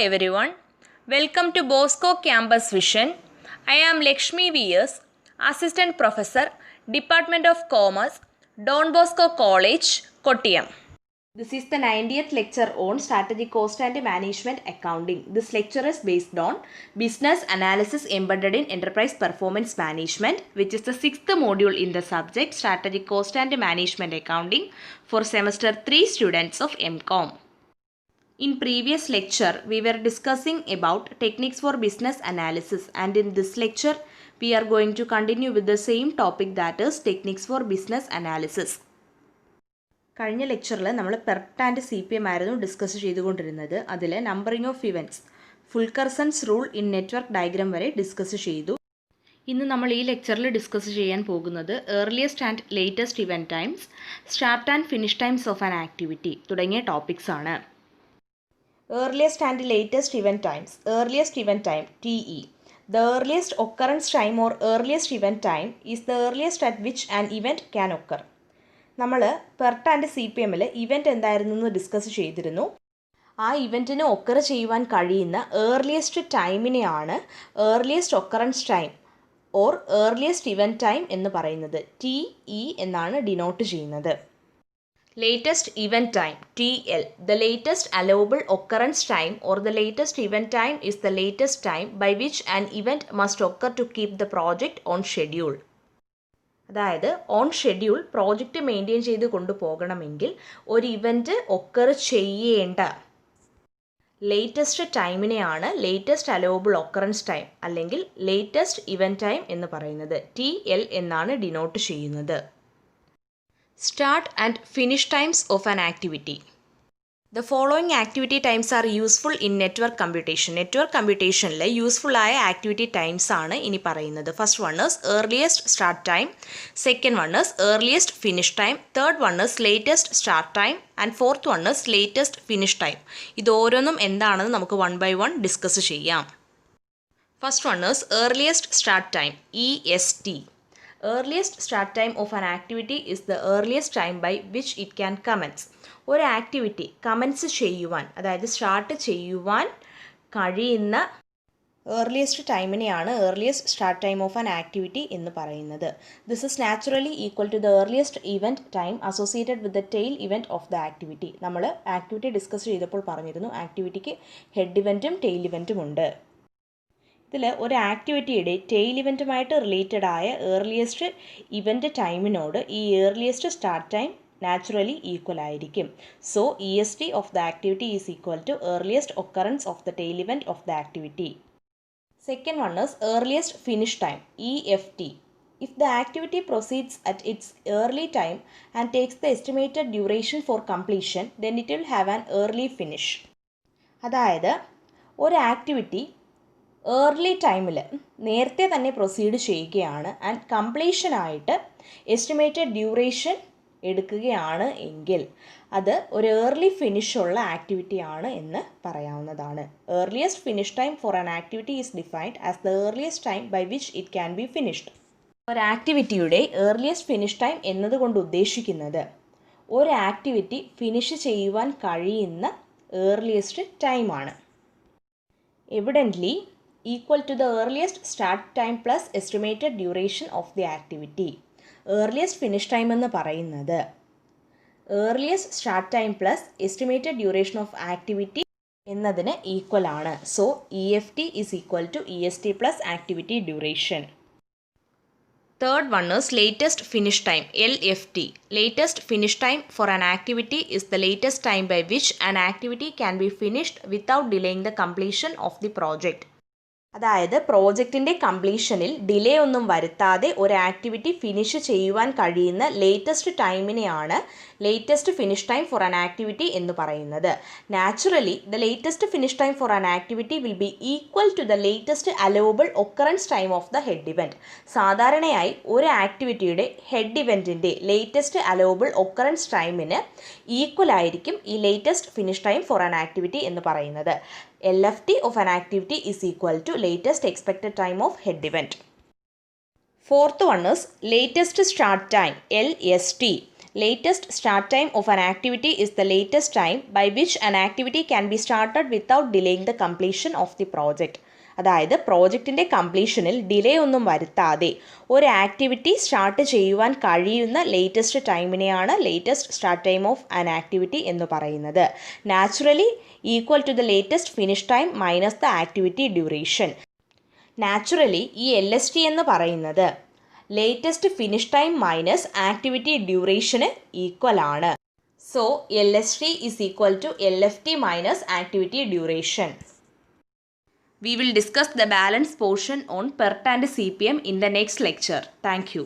everyone. Welcome to Bosco Campus Vision. I am Lakshmi V.S., Assistant Professor, Department of Commerce, Don Bosco College, Kottayam. This is the 90th lecture on Strategic Cost and Management Accounting. This lecture is based on Business Analysis Embedded in Enterprise Performance Management, which is the 6th module in the subject Strategic Cost and Management Accounting for Semester 3 students of MCOM. In previous lecture, we were discussing about techniques for business analysis, and in this lecture, we are going to continue with the same topic, that is techniques for business analysis. കഴിഞ്ഞ ലെക്ചറിൽ നമ്മൾ PERT and CPM ആയിരുന്നു discuss ചെയ്തുകൊണ്ടിരുന്നത്. അതിൽ numbering of events, Fulkerson's rule in network diagram വരെ discuss ചെയ്തു. ഇന്ന് നമ്മൾ ഈ ലെക്ചറിൽ ഡിസ്കസ് ചെയ്യാൻ പോകുന്നത് earliest and latest event times, start and finish times of an activity തുടങ്ങിയ ടോപ്പിക്സ് ആണ്. Earliest and latest event times. Earliest event time, TE. The earliest occurrence time or earliest event time is the earliest at which an event can occur. നമ്മൾ PERT and CPMൽ event എന്തായിരുന്നു എന്ന് ഡിസ്കസ് ചെയ്തിരുന്നു. ആ ഇവൻറ്റിന് ഒക്കർ ചെയ്യുവാൻ കഴിയുന്ന ഏർലിയസ്റ്റ് ടൈമിനെയാണ് earliest occurrence time or earliest event time എന്ന് പറയുന്നത്. TE എന്നാണ് ഡിനോട്ട് ചെയ്യുന്നത്. Latest event time, TL. The latest allowable occurrence time or the latest event time is the latest time by which an event must occur to keep the project on schedule. അതായത് on schedule project maintain ചെയ്ത് കൊണ്ടുപോകണമെങ്കിൽ ഒരു event occur ചെയ്യേണ്ട latest ടൈമിനെയാണ് latest allowable occurrence time അല്ലെങ്കിൽ latest event time എന്ന് പറയുന്നത്. TL എന്നാണ് ഡിനോട്ട് ചെയ്യുന്നത്. Start and finish times of an activity. The following activity times are useful in network computation. Network computation useful ആയ activity times ആണ് ഇനി പറയുന്നത്. First one is earliest start time. Second one is earliest finish time. Third one is latest start time. And fourth one is latest finish time. ഇത് ഓരോന്നും എന്താണെന്ന് നമുക്ക് one by one discuss ചെയ്യാം. First one is earliest start time, EST. Earliest start time of an activity is the earliest time by which it can commence. ഒരു activity commence ചെയ്യുവാൻ, അതായത് start ചെയ്യുവാൻ കഴിയുന്ന ഏർലിയസ്റ്റ് ടൈമിനെയാണ് earliest start time of an activity എന്ന് പറയുന്നത്. This is naturally equal to the earliest event time associated with the tail event of the activity. നമ്മൾ activity discuss ചെയ്തപ്പോൾ പറഞ്ഞിരുന്നു ആക്ടിവിറ്റിക്ക് ഹെഡ് ഇവൻറ്റും ടെയിൽ ഇവൻറ്റും ഉണ്ട്. ഇതിൽ ഒരു ആക്ടിവിറ്റിയുടെ ടെയിൽ ഇവൻറ്റുമായിട്ട് റിലേറ്റഡ് ആയ ഏർലിയസ്റ്റ് ഇവൻറ്റ് ടൈമിനോട് ഈ earliest start time naturally equal ആയിരിക്കും. So EST of the activity is equal to earliest occurrence of the tail event of the activity. Second one is earliest finish time, EFT. If the activity proceeds at its early time and takes the estimated duration for completion, then it will have an early finish. അതായത് ഒരു activity early ടൈമിൽ നേരത്തെ തന്നെ proceed ചെയ്യുകയാണ് and കംപ്ലീഷനായിട്ട് estimated duration എടുക്കുകയാണ് എങ്കിൽ അത് ഒരു ഏർലി ഫിനിഷുള്ള ആക്ടിവിറ്റി ആണ് എന്ന് പറയാവുന്നതാണ്. Earliest finish time for an activity is defined as the earliest time by which it can be finished. ഒരു ആക്ടിവിറ്റിയുടെ ഏർലിയസ്റ്റ് ഫിനിഷ് ടൈം എന്നതുകൊണ്ട് ഉദ്ദേശിക്കുന്നത് ഒരു ആക്ടിവിറ്റി ഫിനിഷ് ചെയ്യുവാൻ കഴിയുന്ന ഏർലിയസ്റ്റ് ടൈമാണ്. Evidently equal to the earliest start time plus estimated duration of the activity. Earliest finish time എന്ന് പറയുന്നത് earliest start time plus estimated duration of activity എന്നതിന് ഈക്വൽ ആണ്. So EFT is equal to EST plus activity duration. Third one is latest finish time, LFT. Latest finish time for an activity is the latest time by which an activity can be finished without delaying the completion of the project. അതായത് പ്രോജക്റ്റിൻ്റെ കംപ്ലീഷനിൽ delay ഒന്നും വരുത്താതെ ഒരു activity finish ചെയ്യുവാൻ കഴിയുന്ന latest ടൈമിനെയാണ് latest finish time for an activity എന്ന് പറയുന്നത്. Naturally the latest finish time for an activity will be equal to the latest allowable occurrence time of the head event. സാധാരണയായി ഒരു ആക്ടിവിറ്റിയുടെ ഹെഡ് ഇവൻറ്റിൻ്റെ latest allowable occurrence ടൈമിന് equal ആയിരിക്കും ഈ latest finish time for an activity എന്ന് പറയുന്നത്. LFT of an activity is equal to latest expected time of head event. Fourth one is latest start time, LST. latest start time of an activity is the latest time by which an activity can be started without delaying the completion of the project. അതായത് പ്രോജക്റ്റിൻ്റെ കംപ്ലീഷനിൽ delay ഒന്നും വരുത്താതെ ഒരു activity start ചെയ്യുവാൻ കഴിയുന്ന latest ടൈമിനെയാണ് latest start time of an activity എന്ന് പറയുന്നത്. Naturally equal to the latest finish time minus the activity duration. Naturally ഈ LST എന്ന് പറയുന്നത് latest finish time minus activity ഡ്യൂറേഷന് ഈക്വൽ ആണ്. So LST is equal to LFT minus activity duration. We will discuss the balance portion on PERT and CPM in the next lecture. Thank you.